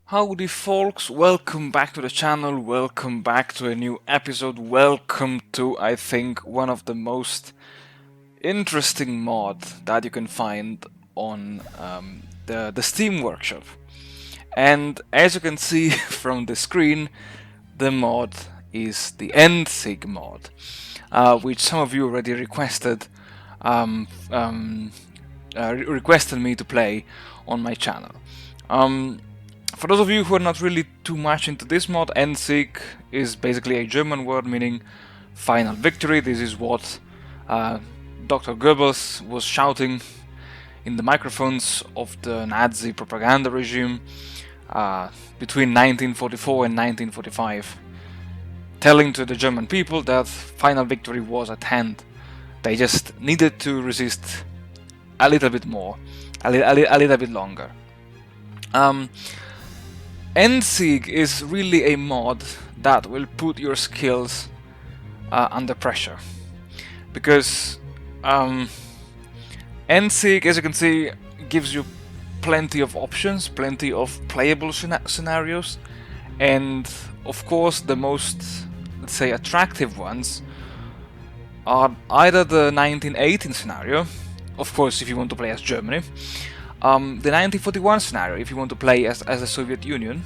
Howdy folks, welcome back to the channel, welcome back to a new episode, welcome to, I think, one of the most interesting mod that you can find on the Steam Workshop. And as you can see from the screen, the mod is the Endsieg mod, which some of you already um, um, requested me to play on my channel. For those of you who are not really too much into this mod, Endsieg is basically a German word meaning final victory. This is what Dr. Goebbels was shouting in the microphones of the Nazi propaganda regime between 1944 and 1945, telling to the German people that final victory was at hand. They just needed to resist a little bit more, a little bit longer. Endsieg is really a mod that will put your skills under pressure, because Endsieg, as you can see, gives you plenty of options, plenty of playable scenarios, and of course the most, let's say, attractive ones are either the 1918 scenario, of course if you want to play as Germany, the 1941 scenario if you want to play as the Soviet Union,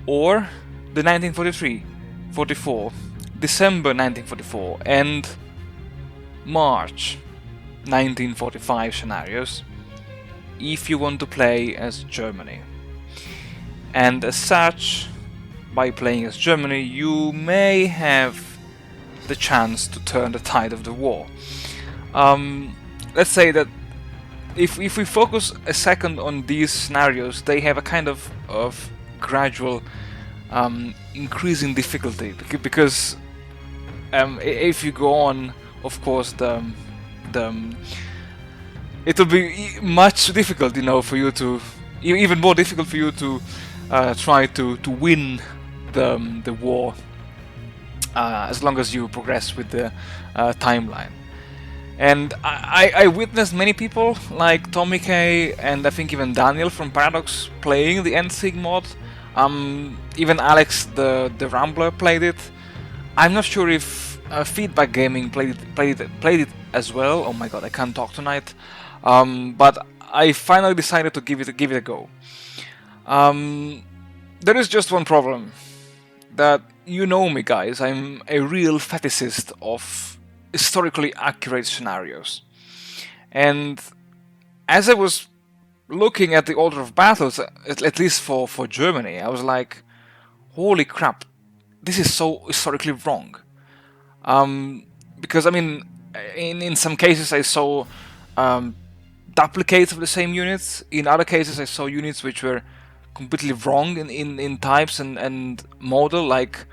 or the 1943, 44, December 1944 and March 1945 scenarios if you want to play as Germany. And as such, by playing as Germany, you may have the chance to turn the tide of the war. Let's say that if we focus a second on these scenarios, they have a kind of gradual increasing difficulty, because if you go on, of course, it will be much difficult, for you to, even more difficult for you to try to win the war, as long as you progress with the timeline. And I witnessed many people like Tommy K and I think even Daniel from Paradox playing the Endsieg mod. Even Alex the Rambler played it. I'm not sure if Feedback Gaming played it as well. Oh my god, I can't talk tonight. But I finally decided to give it a go. There is just one problem. That, you know me, guys, I'm a real fetishist of historically accurate scenarios. And as I was looking at the order of battles, at least for Germany, I was like, holy crap, this is so historically wrong. Because, I mean, in some cases I saw duplicates of the same units. In other cases I saw units which were completely wrong in types and model, like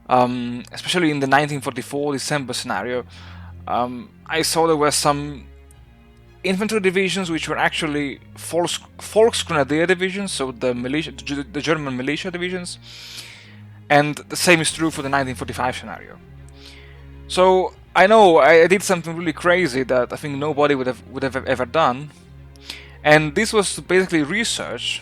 especially in the 1944 December scenario. I saw there were some infantry divisions which were actually Volksgrenadier divisions, so the German militia divisions, and the same is true for the 1945 scenario. So I know I did something really crazy that I think nobody would have ever done, and this was to basically research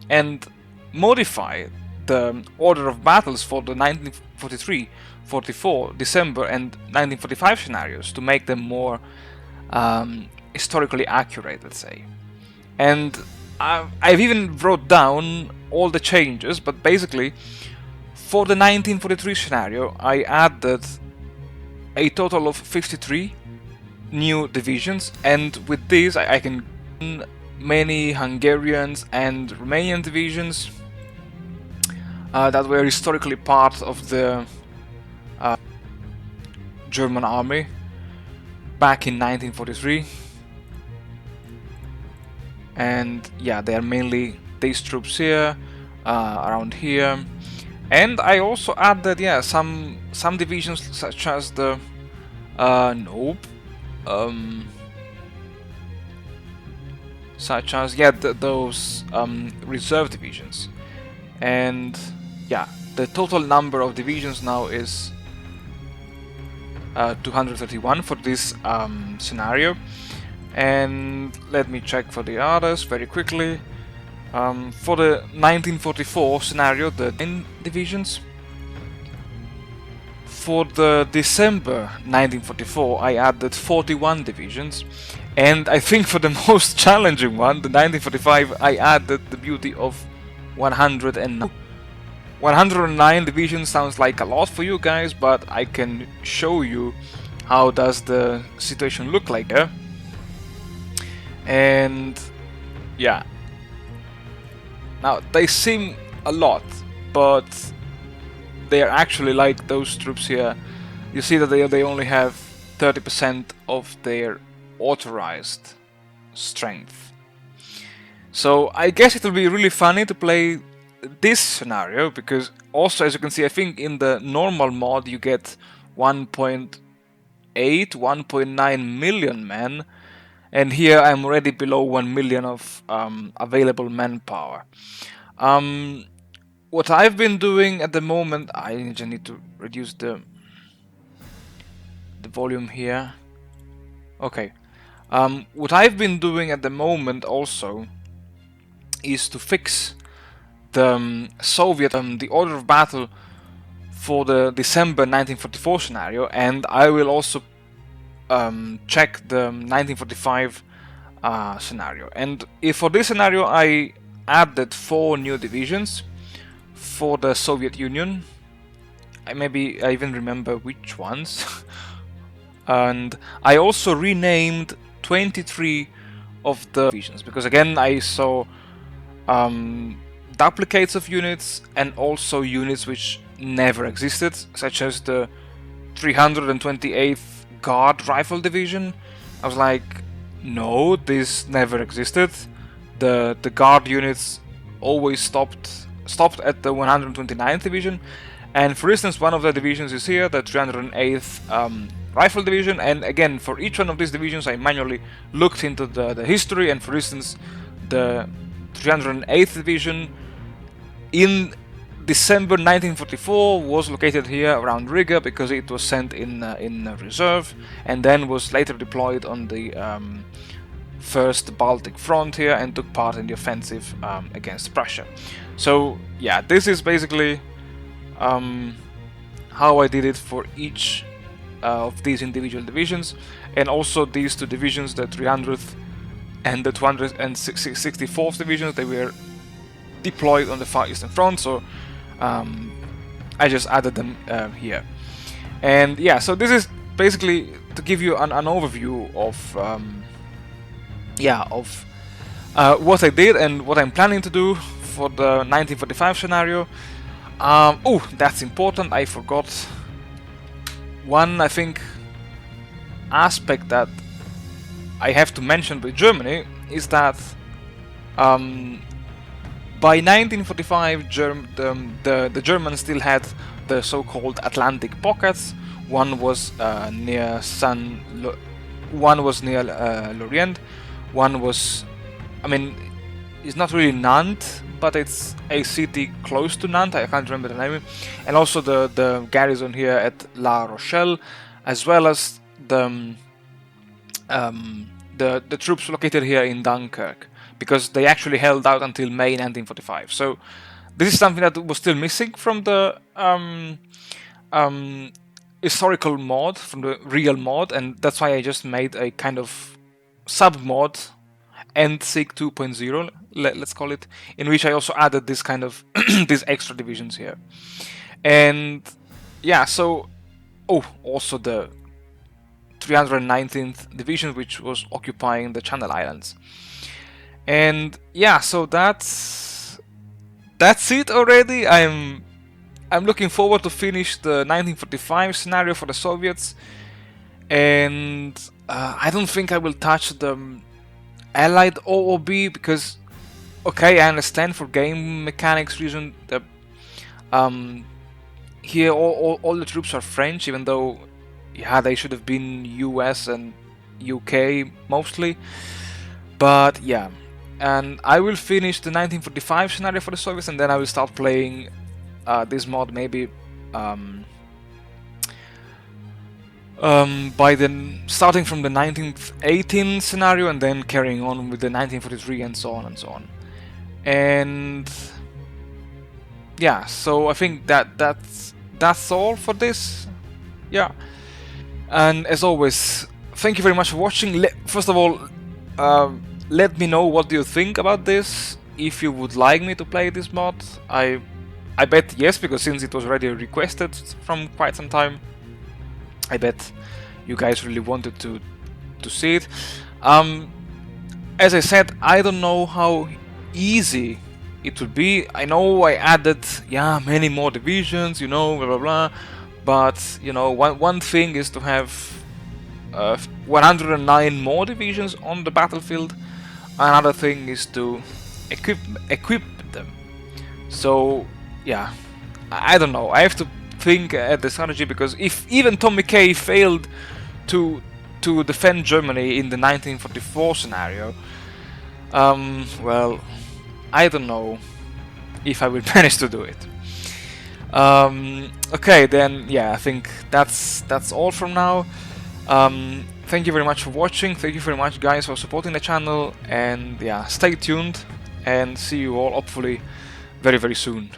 and modify the order of battles for the 1943, 44, December and 1945 scenarios to make them more historically accurate, let's say. And I've even wrote down all the changes, but basically for the 1943 scenario I added a total of 53 new divisions, and with these I can many Hungarians and Romanian divisions that were historically part of the German army back in 1943. And yeah, they are mainly these troops here, around here. And I also added, yeah, some divisions such as the such as, yeah, those reserve divisions. And yeah, the total number of divisions now is 231 for this scenario. And let me check for the others very quickly. For the 1944 scenario, the 9 divisions. For the December 1944, I added 41 divisions, and I think for the most challenging one, the 1945, I added the beauty of 109. 109 divisions sounds like a lot for you guys, but I can show you how does the situation look like here. And yeah, now they seem a lot, but they are actually like those troops here. You see that they only have 30% of their authorized strength. So I guess it will be really funny to play this scenario, because also, as you can see, I think in the normal mod you get 1.8, 1.9 million men, and here I'm already below 1 million of available manpower. What I've been doing at the moment, I just need to reduce the volume here. Okay. What I've been doing at the moment also is to fix the Soviet, the order of battle for the December 1944 scenario, and I will also check the 1945 scenario. And if for this scenario I added 4 new divisions for the Soviet Union. Maybe I even remember which ones. And I also renamed 23 of the divisions, because again I saw duplicates of units and also units which never existed, such as the 328th Guard Rifle Division. I was like, no, this never existed. The Guard units always stopped at the 129th Division. And for instance, one of the divisions is here, the 308th Rifle Division, and again, for each one of these divisions I manually looked into the history, and for instance, the 308th Division in December 1944 was located here around Riga because it was sent in reserve, and then was later deployed on the First Baltic Front here and took part in the offensive against Prussia. So yeah, this is basically how I did it for each of these individual divisions, and also these 2 divisions, the 300th and the 264th divisions, they were deployed on the Far Eastern Front, so I just added them here. And yeah, so this is basically to give you an overview of what I did and what I'm planning to do for the 1945 scenario. Oh, that's important, I forgot one, I think, aspect that I have to mention with Germany is that by 1945 the Germans still had the so-called Atlantic pockets. One was near Lorient, one was, I mean, it's not really Nantes, but it's a city close to Nantes, I can't remember the name, and also the garrison here at La Rochelle, as well as the troops located here in Dunkirk, because they actually held out until May 1945. So this is something that was still missing from the historical mod, from the real mod, and that's why I just made a kind of sub-mod, Endsieg 2.0, let's call it, in which I also added this kind of these extra divisions here. And yeah, so also the 319th division, which was occupying the Channel Islands. And yeah, so that's it already. I'm looking forward to finish the 1945 scenario for the Soviets, and I don't think I will touch the Allied OOB, because okay, I understand for game mechanics reason that here all the troops are French, even though yeah, they should have been US and UK mostly. But yeah, and I will finish the 1945 scenario for the Soviets, and then I will start playing this mod maybe starting from the 1918 scenario and then carrying on with the 1943 and so on and so on. And yeah, so I think that's all for this. Yeah, and as always, thank you very much for watching. First of all, let me know what do you think about this. If you would like me to play this mod, I bet yes, because since it was already requested from quite some time, I bet you guys really wanted to see it. As I said, I don't know how easy it would be. I know I added, yeah, many more divisions, you know, blah blah blah. But you know, one thing is to have 109 more divisions on the battlefield. Another thing is to equip them. So yeah, I don't know. I have to think at the strategy, because if even Tommy K failed to defend Germany in the 1944 scenario, well, I don't know if I will manage to do it. Okay, then yeah, I think that's all from now. Thank you very much for watching. Thank you very much, guys, for supporting the channel, and yeah, stay tuned and see you all hopefully very soon.